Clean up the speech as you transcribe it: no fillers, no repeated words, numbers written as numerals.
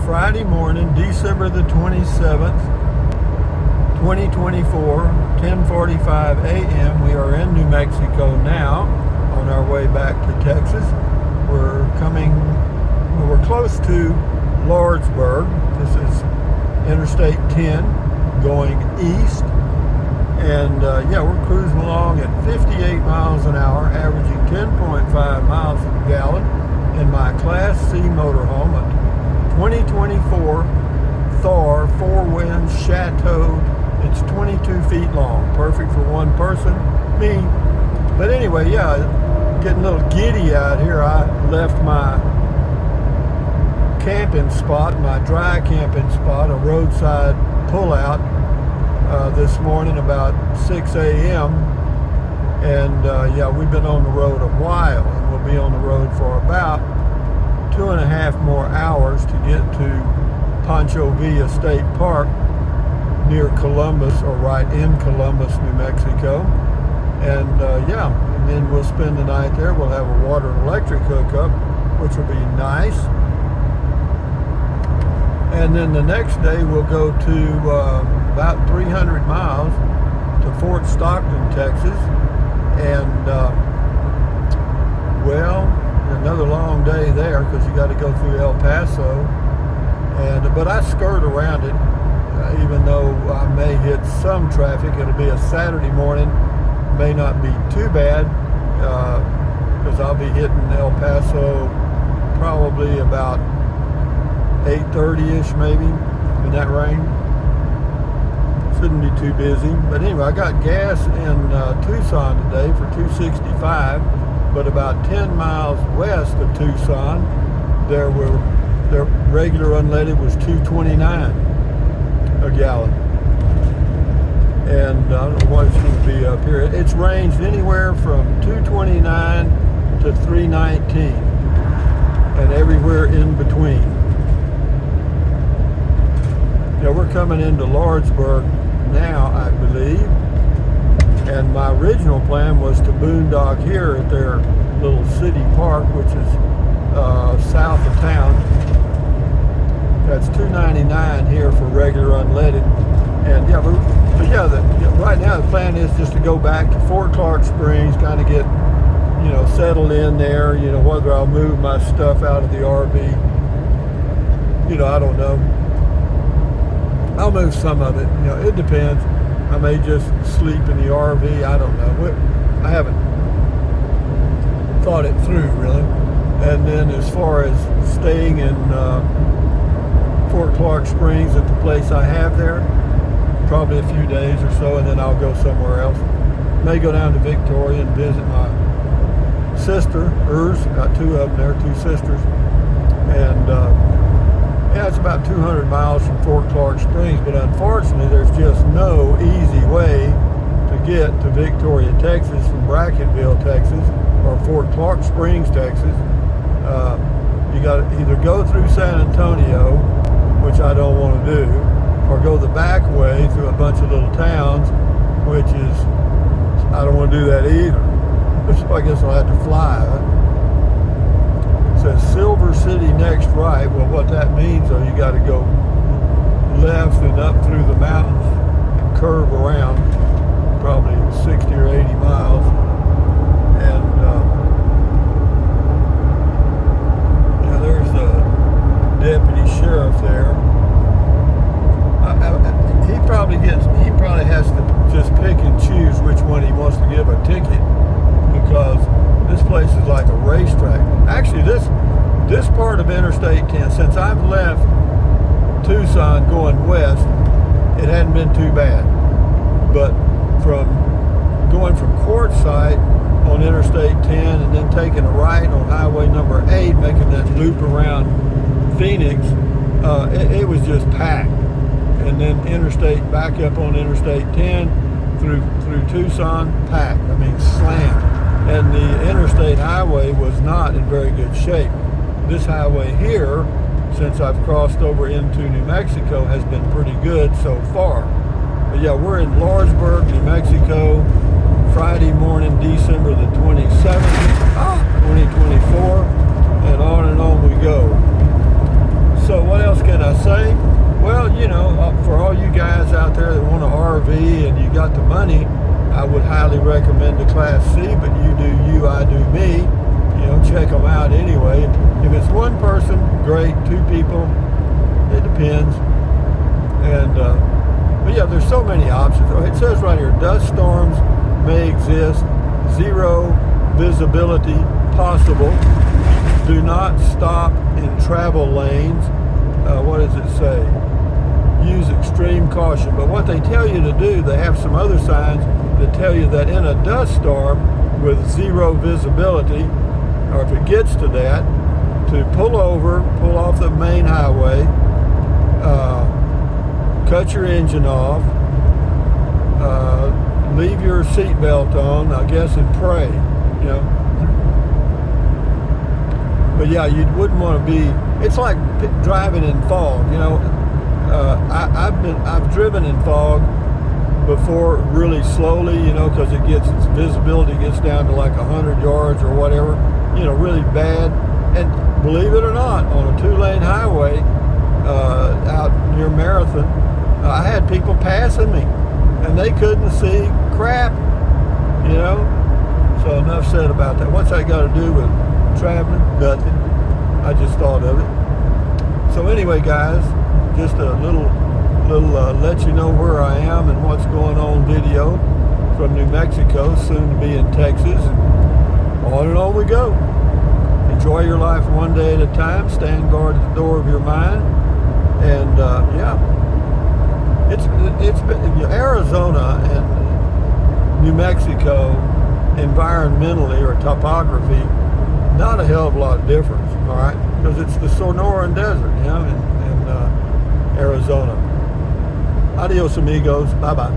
Friday morning, December the 27th, 2024, 10:45 a.m. We are in New Mexico now, on our way back to Texas. We're close to Lordsburg. This is Interstate 10 going east. And we're cruising along at 58 miles an hour, averaging 10.5 miles per gallon in my Class C motorhome, a 2024 Thor 4-wind Chateau. It's 22 feet long, perfect for one person, me. But anyway, getting a little giddy out here. I left my camping spot, my dry camping spot, a roadside pullout, this morning about 6 a.m. And we've been on the road a while, and we'll be on the road for about 2.5 more hours to get to Pancho Villa State Park near Columbus, or right in Columbus, New Mexico. And and then we'll spend the night there. We'll have a water and electric hookup, which will be nice. And then the next day we'll go to about 300 miles to Fort Stockton, Texas. And another long day there, because you got to go through El Paso. But I skirt around it, even though I may hit some traffic. It'll be a Saturday morning, may not be too bad, because I'll be hitting El Paso probably about 8:30ish, maybe, in that range. Shouldn't be too busy. But anyway, I got gas in Tucson today for $2.65, but about 10 miles west of Tucson, their regular unleaded was $2.29 a gallon. And I don't know what it's going to be up here. It's ranged anywhere from $2.29 to $3.19, and everywhere in between. We're coming into Lordsburg now, I believe, and my original plan was to boondock here at their little city park, which is south of town. That's $2.99 here for regular unleaded. And right now the plan is just to go back to Fort Clark Springs, kind of get settled in there. Whether I'll move my stuff out of the RV, I don't know. I'll move some of it. It depends. I may just sleep in the RV. I don't know. I haven't thought it through, really. And then as far as staying in Fort Clark Springs at the place I have there, probably a few days or so, and then I'll go somewhere else. May go down to Victoria and visit my sisters. Got two of them there, two sisters. And it's about 200 miles from Fort Clark Springs, but unfortunately there's just no easy way to get to Victoria, Texas from Brackettville, Texas, or Fort Clark Springs, Texas. You got to either go through San Antonio, which I don't want to do, or go the back way through a bunch of little towns, which is, I don't want to do that either. So I guess I'll have to fly. It says Silver City next right. Well, what that means, though, you got to go left and up through the mountains and curve around probably 60 or 80 miles. And there's the deputy sheriff there. He probably has to just pick and choose which one he wants to give a ticket, because this place is like a racetrack. Actually, this part of Interstate 10, since I've left Tucson going west, it hadn't been too bad. But going from Quartzsite on Interstate 10 and then taking a right on Highway number 8, making that loop around Phoenix, it was just packed. And then back up on Interstate 10 through Tucson, packed. I mean, slammed. And the interstate highway was not in very good shape. This highway here, since I've crossed over into New Mexico, has been pretty good so far. But we're in Lordsburg, New Mexico, Friday morning, December the 27th, 2024, and on we go. So what else can I do me. You know, check them out anyway. If it's one person, great. Two people, it depends. And but yeah, there's so many options. It says right here, dust storms may exist. Zero visibility possible. Do not stop in travel lanes. What does it say? Use extreme caution. But what they tell you to do, they have some other signs that tell you that in a dust storm with zero visibility, or if it gets to that, to pull over, pull off the main highway, cut your engine off, leave your seatbelt on, I guess, and pray, you know. But yeah, you wouldn't want to be, it's like driving in fog, you know. I've driven in fog before, really slowly, you know, because its visibility gets down to like 100 yards or whatever, you know, really bad. And believe it or not, on a 2-lane highway out near Marathon, I had people passing me, and they couldn't see crap, you know. So enough said about that. What's that got to do with traveling? Nothing. I just thought of it. So anyway, guys, just a little let you know where I am and what's going on video from New Mexico, soon to be in Texas, and on we go. Enjoy your life one day at a time. Stand guard at the door of your mind, and yeah, it's been Arizona and New Mexico environmentally or topography, not a hell of a lot of difference, all right, because it's the Sonoran Desert, you know, in Arizona. Adios, amigos. Bye-bye.